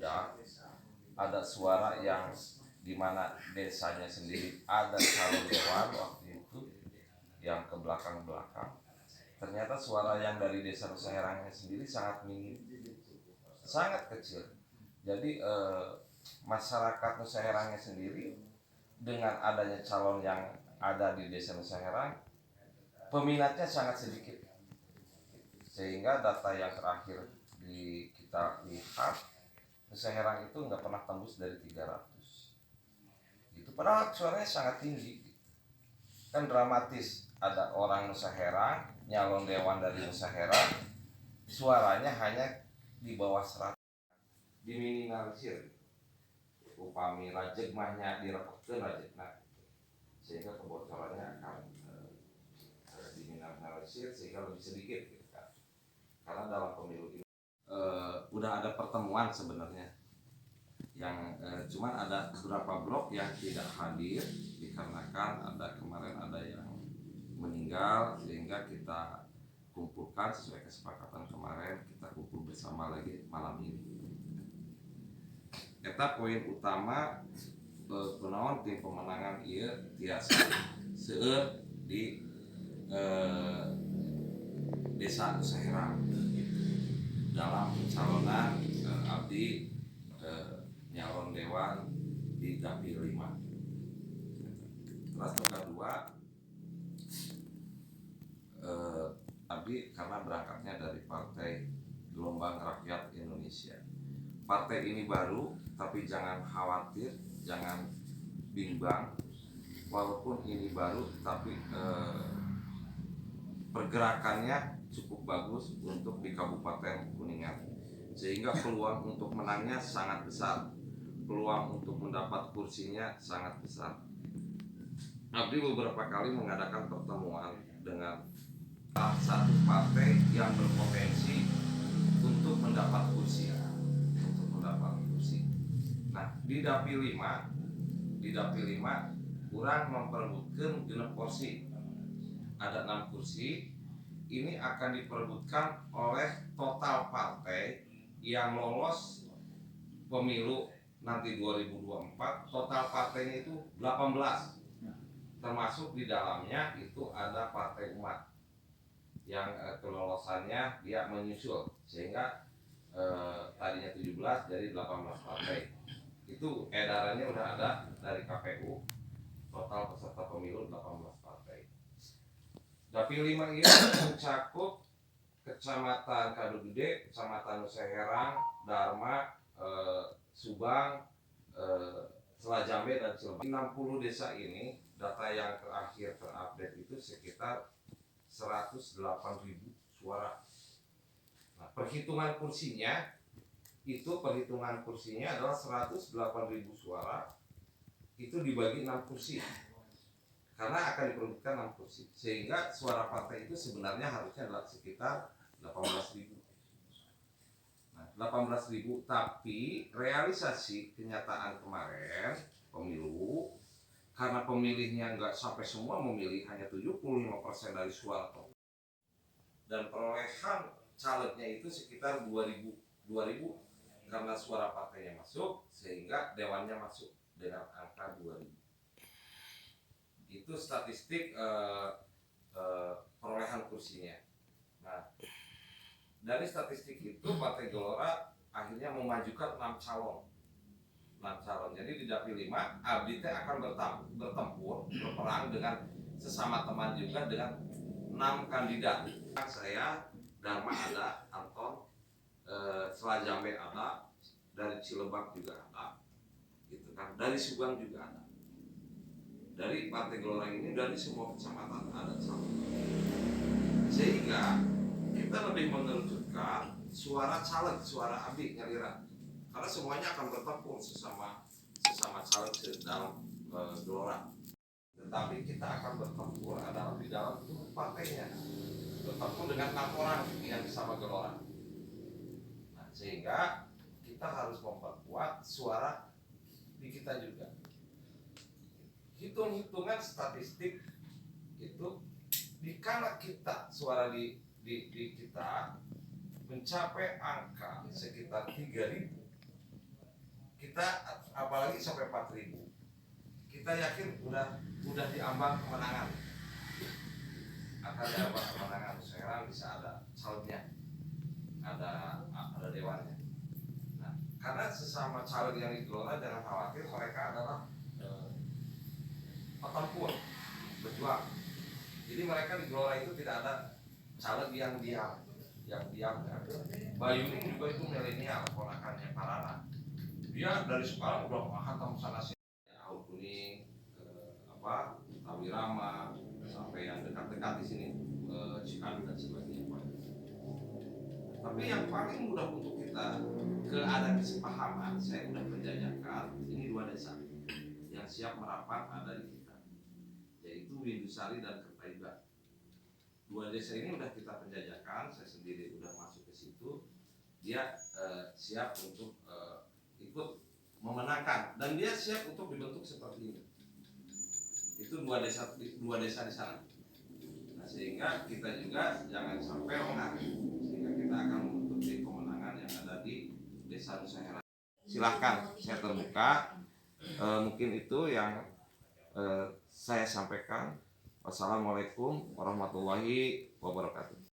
muda, ada suara yang di mana desanya sendiri ada calon dewan waktu itu yang ke belakang-belakang. Ternyata suara yang dari desa Nusa Herangnya sendiri sangat minim, sangat kecil. Jadi masyarakat Nusa Herangnya sendiri dengan adanya calon yang ada di desa Nusa Herang, peminatnya sangat sedikit. Sehingga data yang terakhir kita lihat, Nusa Herang itu nggak pernah tembus dari 300. Itu padahal suaranya sangat tinggi. Kan dramatis, ada orang Nusa Herang, nyalon dewan dari Nusa Herang, suaranya hanya di bawah 100. Diminimalisir. Upami rajegmahnya direpekkeun rajegna. Sehingga kebocorannya akan diminimalisir sehingga lebih sedikit gitu kan. Karena dalam pemilu ini udah ada pertemuan sebenarnya yang cuman ada beberapa blok yang tidak hadir dikarenakan kemarin ada yang meninggal, sehingga kita kumpulkan sesuai kesepakatan kemarin, kita kumpul bersama lagi malam ini. Eta poin utama kunaon tim pemenangan ieu tiasa seueur di desa Nusa Herang dalam pencalonan abdi nyalon dewan di Dapil 5. Terus kedua, abdi karena berangkatnya dari Partai Gelombang Rakyat Indonesia. Partai ini baru, tapi jangan khawatir, jangan bimbang. Walaupun ini baru, tapi pergerakannya cukup bagus untuk di Kabupaten Kuningan, sehingga peluang untuk menangnya sangat besar, peluang untuk mendapat kursinya sangat besar. Abdi beberapa kali mengadakan pertemuan dengan satu partai yang berpotensi untuk mendapat kursi. Nah, di Dapil 5 kurang memperebutkan 6 kursi. Ada 6 kursi. Ini akan diperebutkan oleh total partai yang lolos pemilu nanti 2024. Total partainya itu 18. Termasuk di dalamnya itu ada Partai Umat yang kelolosannya dia menyusul, sehingga tadinya 17 jadi 18 partai. Itu edarannya udah ada dari KPU. Total peserta pemilu 18 partai. Dapil 5 ini mencakup Kecamatan Kadugede, Kecamatan Nusa Herang, Dharma, Subang, Selajambe dan Cilebar. 60 desa ini, data yang terakhir terupdate itu sekitar 108.000 suara. Nah, perhitungan kursinya adalah 108.000 suara itu dibagi 6 kursi. Karena akan diperebutkan 6 kursi, sehingga suara partai itu sebenarnya harusnya adalah sekitar 18.000. Nah, 18.000, tapi realisasi kenyataan kemarin pemilu, karena pemilihnya nggak sampai semua memilih, hanya 75% dari suara total, dan perolehan calegnya itu sekitar 2.000 karena suara partainya masuk, sehingga dewannya masuk dengan angka 2.000. Itu statistik perolehan kursinya. Nah, dari statistik itu Partai Gelora akhirnya memajukan 6 calon. Jadi di Dapil 5 abdi teh akan bertempur, berperang dengan sesama teman juga dengan 6 kandidat. Saya, Dharma ada, Anton, Selajambe ada, dari Cilebak juga ada, gitu kan. Dari Subang juga ada. Dari Partai Gelora ini dari semua kecamatan ada calon. Sehingga kita lebih mengerucutkan suara caleg, suara abdi nyaliran. Karena semuanya akan bertempur sesama caleg dalam Gelora. Tetapi kita akan bertempur adalah di dalam tubuh partainya. Bertempur dengan 6 orang yang bersama Gelora. Nah, sehingga kita harus memperkuat suara di kita juga. Hitung-hitungan statistik itu dikala kita suara di kita mencapai angka sekitar 3.000, kita apalagi sampai 4.000, kita yakin udah diambang kemenangan, akan diambang kemenangan. Sekarang bisa ada calegnya, ada dewannya. Nah, karena sesama caleg yang digelora, jangan khawatir, mereka adalah petempur, berjuang. Jadi mereka di Gelora itu tidak ada caleg yang diam. Kan. Bayuning juga itu milenial, ponakannya Parana. Dia dari sekarang udah hantam sana sini, Ahul Kuning, Tawirama, sampai yang dekat-dekat di sini, Cikandu dan sebagainya. Tapi yang paling mudah untuk kita ada kesepahaman, saya sudah penjajakan, ini 2 desa yang siap merapat ada di kita, yaitu Windusari dan Kertaiba. 2 desa ini sudah kita penjajakan, saya sendiri sudah masuk ke situ. Dia siap untuk ikut memenangkan, dan dia siap untuk dibentuk seperti ini. Itu 2 desa di sana. Nah, sehingga kita juga jangan sampai lengah, sehingga kita akan membentuk tim pemenangan yang ada di Desa Nusa Hera. Silahkan, saya terbuka. Mungkin itu yang saya sampaikan. Wassalamualaikum warahmatullahi wabarakatuh.